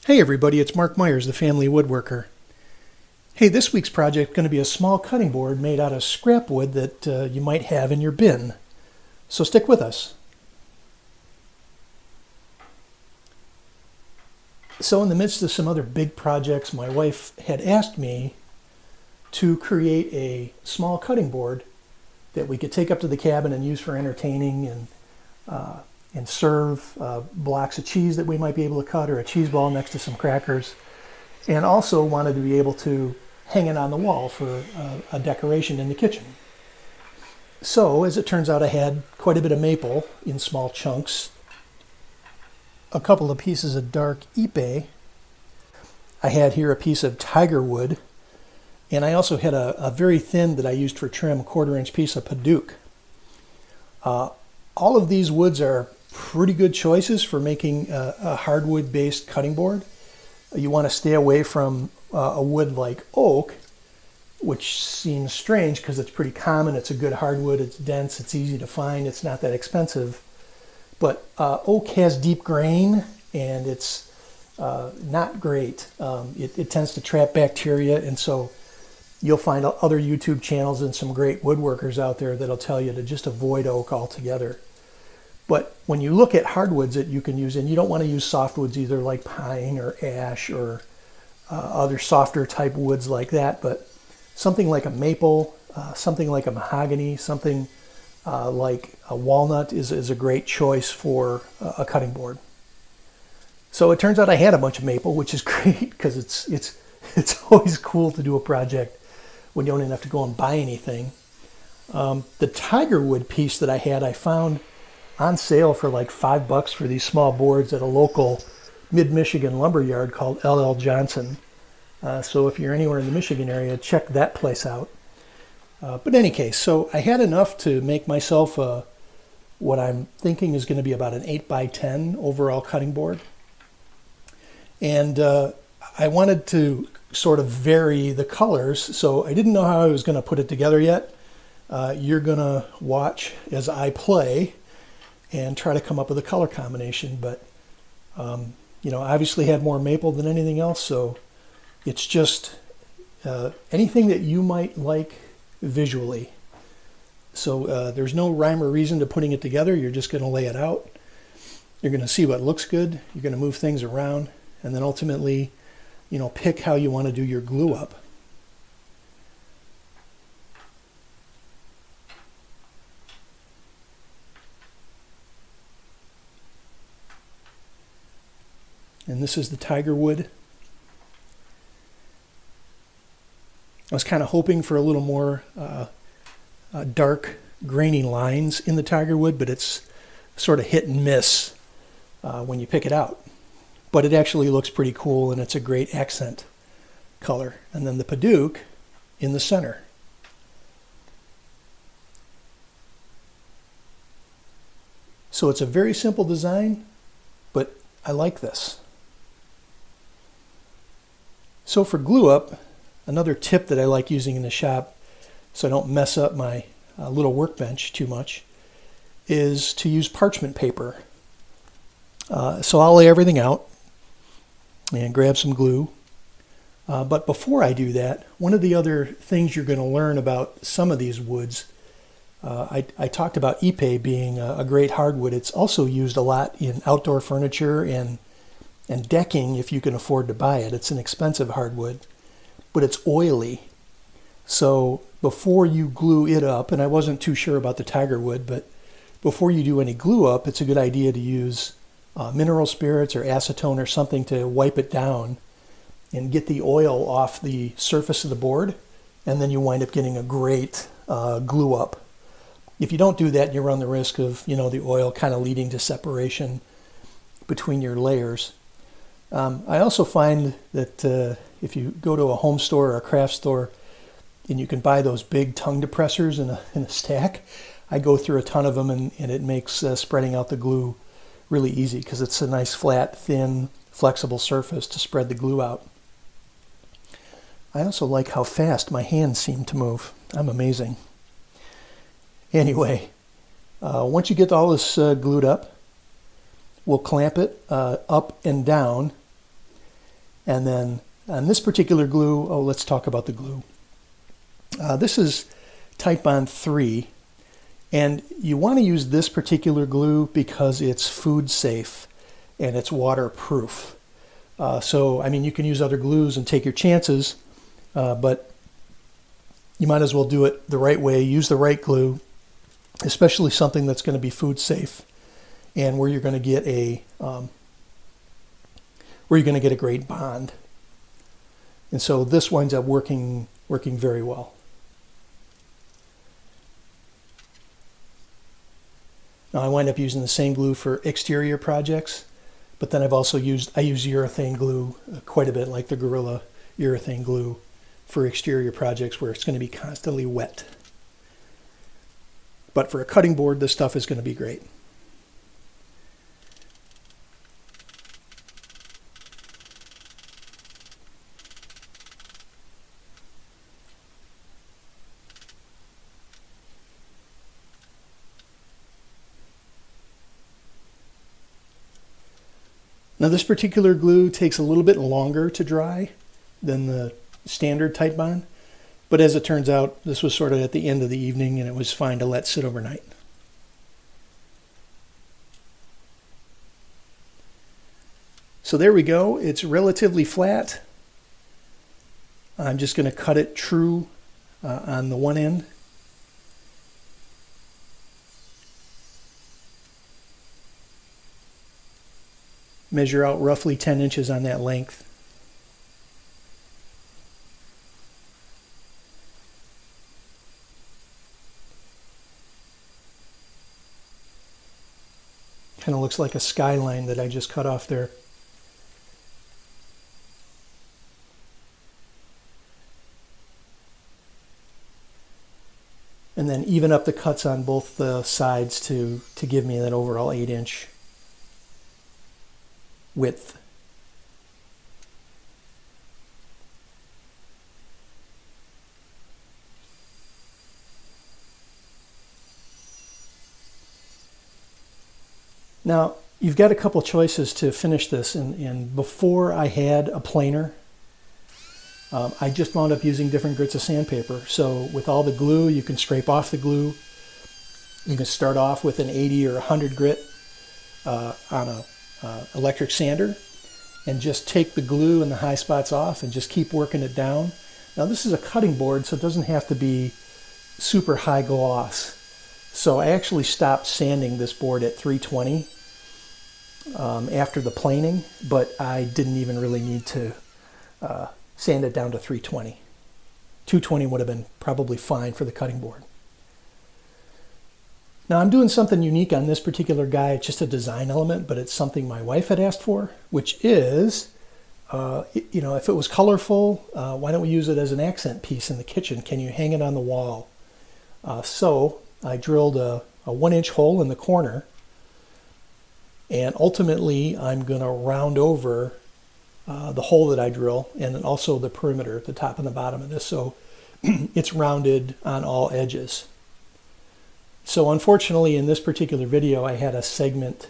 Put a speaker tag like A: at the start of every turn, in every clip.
A: Hey everybody, it's Mark Myers, the Family Woodworker. Hey, this week's project is going to be a small cutting board made out of scrap wood that you might have in your bin. So stick with us. So in the midst of some other big projects, my wife had asked me to create a small cutting board that we could take up to the cabin and use for entertaining and serve blocks of cheese that we might be able to cut, or a cheese ball next to some crackers, and also wanted to be able to hang it on the wall for a decoration in the kitchen. So as it turns out, I had quite a bit of maple in small chunks, a couple of pieces of dark ipe. I had here a piece of tiger wood, and I also had a very thin that I used for trim, 1/4 inch piece of padauk. All of these woods are pretty good choices for making a hardwood based cutting board. You want to stay away from a wood like oak, which seems strange because it's pretty common. It's a good hardwood, it's dense, it's easy to find, it's not that expensive. But oak has deep grain and it's not great. It tends to trap bacteria, and so you'll find other YouTube channels and some great woodworkers out there that'll tell you to just avoid oak altogether. But when you look at hardwoods that you can use, and you don't want to use softwoods either, like pine or ash or other softer type woods like that, but something like a maple, something like a mahogany, something like a walnut is a great choice for a cutting board. So it turns out I had a bunch of maple, which is great because it's always cool to do a project when you don't even have to go and buy anything. The tiger wood piece that I had, I found on sale for like $5 for these small boards at a local mid-Michigan lumber yard called LL Johnson. So if you're anywhere in the Michigan area, check that place out. But in any case, so I had enough to make myself what I'm thinking is going to be about an 8x10 overall cutting board. And I wanted to sort of vary the colors, so I didn't know how I was going to put it together yet. You're going to watch as I play and try to come up with a color combination, but obviously had more maple than anything else, so it's just anything that you might like visually. So there's no rhyme or reason to putting it together. You're just going to lay it out. You're going to see what looks good. You're going to move things around, and then ultimately, pick how you want to do your glue up. And this is the tiger wood. I was kind of hoping for a little more dark, grainy lines in the tiger wood, but it's sort of hit and miss when you pick it out. But it actually looks pretty cool, and it's a great accent color. And then the padauk in the center. So it's a very simple design, but I like this. So for glue up, another tip that I like using in the shop so I don't mess up my little workbench too much is to use parchment paper. So I'll lay everything out and grab some glue. But before I do that, one of the other things you're going to learn about some of these woods, I talked about ipe being a great hardwood. It's also used a lot in outdoor furniture and decking if you can afford to buy it. It's an expensive hardwood, but it's oily. So before you glue it up, and I wasn't too sure about the tiger wood, but before you do any glue up, it's a good idea to use mineral spirits or acetone or something to wipe it down and get the oil off the surface of the board, and then you wind up getting a great glue up. If you don't do that, you run the risk of the oil kind of leading to separation between your layers. I also find that if you go to a home store or a craft store and you can buy those big tongue depressors in a stack, I go through a ton of them, and it makes spreading out the glue really easy because it's a nice flat, thin, flexible surface to spread the glue out. I also like how fast my hands seem to move. I'm amazing. Anyway, once you get all this glued up, we'll clamp it up and down, And then on this particular glue, oh, let's talk about the glue. This is Titebond 3, and you want to use this particular glue because it's food safe and it's waterproof. So, I mean, you can use other glues and take your chances, but you might as well do it the right way, use the right glue, especially something that's going to be food safe and where you're going to get a great bond. And so this winds up working very well. Now I wind up using the same glue for exterior projects, but then I use urethane glue quite a bit, like the Gorilla urethane glue for exterior projects where it's going to be constantly wet. But for a cutting board, this stuff is going to be great. Now this particular glue takes a little bit longer to dry than the standard Titebond, but as it turns out, this was sort of at the end of the evening and it was fine to let sit overnight. So there we go. It's relatively flat. I'm just going to cut it true on the one end. Measure out roughly 10 inches on that length. Kind of looks like a skyline that I just cut off there. And then even up the cuts on both the sides to give me that overall 8-inch width. Now, you've got a couple choices to finish this, and before I had a planer, I just wound up using different grits of sandpaper. So with all the glue, you can scrape off the glue. You can start off with an 80 or 100 grit on a electric sander and just take the glue and the high spots off and just keep working it down. Now this is a cutting board, so it doesn't have to be super high gloss. So I actually stopped sanding this board at 320 after the planing, but I didn't even really need to sand it down to 320. 220 would have been probably fine for the cutting board. Now I'm doing something unique on this particular guy. It's just a design element, but it's something my wife had asked for, which is, if it was colorful, why don't we use it as an accent piece in the kitchen? Can you hang it on the wall? So I drilled a 1-inch hole in the corner, and ultimately I'm going to round over the hole that I drill, and then also the perimeter, the top and the bottom of this, so it's rounded on all edges. So unfortunately, in this particular video, I had a segment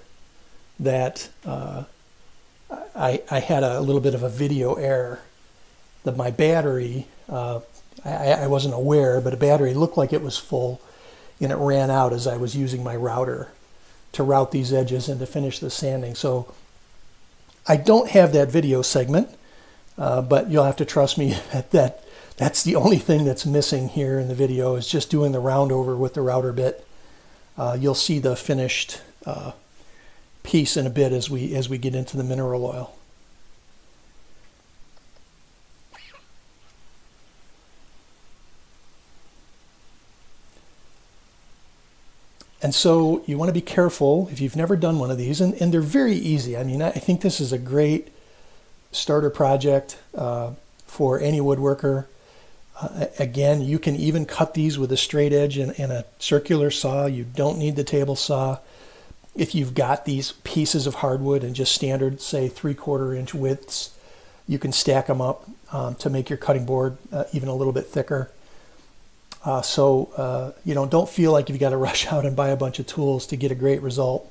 A: that I had a little bit of a video error. That my battery, I wasn't aware, but a battery looked like it was full, and it ran out as I was using my router to route these edges and to finish the sanding. So I don't have that video segment, but you'll have to trust me that's the only thing that's missing here in the video, is just doing the round over with the router bit. You'll see the finished piece in a bit as we get into the mineral oil. And so you want to be careful if you've never done one of these, and they're very easy. I mean, I think this is a great starter project for any woodworker. Again, you can even cut these with a straight edge and a circular saw. You don't need the table saw. If you've got these pieces of hardwood and just standard, say 3/4 inch widths, you can stack them up to make your cutting board even a little bit thicker. Don't feel like you've got to rush out and buy a bunch of tools to get a great result.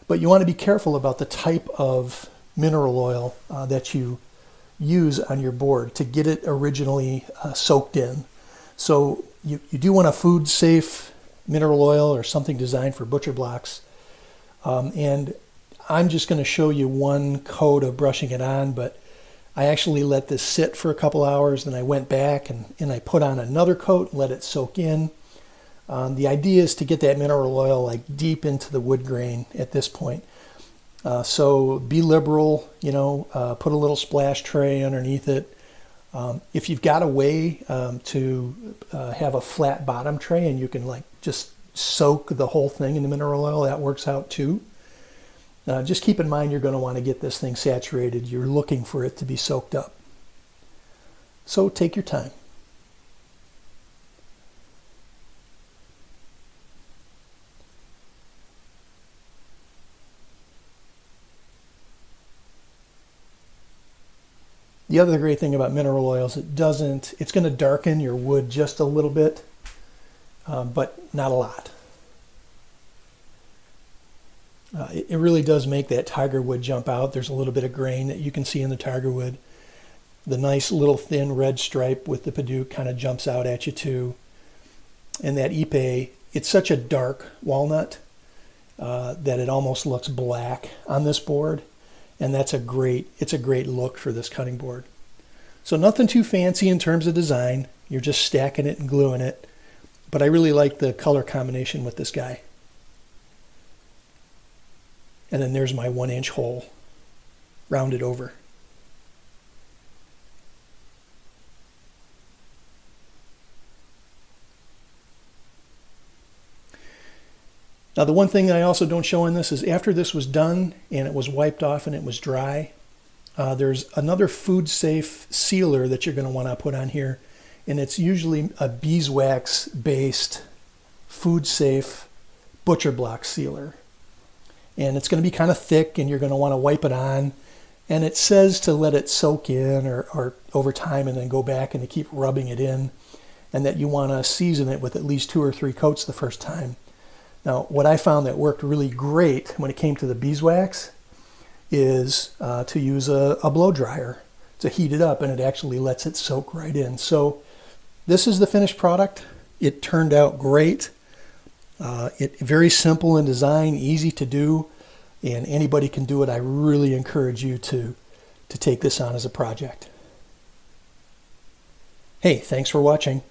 A: But you want to be careful about the type of mineral oil that you use on your board to get it originally soaked in. So you do want a food safe mineral oil or something designed for butcher blocks. And I'm just going to show you one coat of brushing it on, but I actually let this sit for a couple hours, then I went back and I put on another coat and let it soak in. The idea is to get that mineral oil like deep into the wood grain at this point. So be liberal, put a little splash tray underneath it. If you've got a way to have a flat bottom tray and you can like just soak the whole thing in the mineral oil, that works out too. Just keep in mind you're going to want to get this thing saturated. You're looking for it to be soaked up. So take your time. The other great thing about mineral oils, it's going to darken your wood just a little bit, but not a lot. It really does make that tiger wood jump out. There's a little bit of grain that you can see in the tiger wood. The nice little thin red stripe with the padauk kind of jumps out at you too. And that ipe, it's such a dark walnut that it almost looks black on this board. And it's a great look for this cutting board. So nothing too fancy in terms of design. You're just stacking it and gluing it. But I really like the color combination with this guy. And then there's my 1-inch hole, rounded over. Now the one thing I also don't show in this is after this was done and it was wiped off and it was dry, there's another food safe sealer that you're going to want to put on here, and it's usually a beeswax based food safe butcher block sealer. And it's going to be kind of thick and you're going to want to wipe it on, and it says to let it soak in or over time and then go back and to keep rubbing it in, and that you want to season it with at least 2 or 3 coats the first time. Now, what I found that worked really great when it came to the beeswax is to use a blow dryer to heat it up, and it actually lets it soak right in. So this is the finished product. It turned out great. It's very simple in design, easy to do, and anybody can do it. I really encourage you to take this on as a project. Hey, thanks for watching.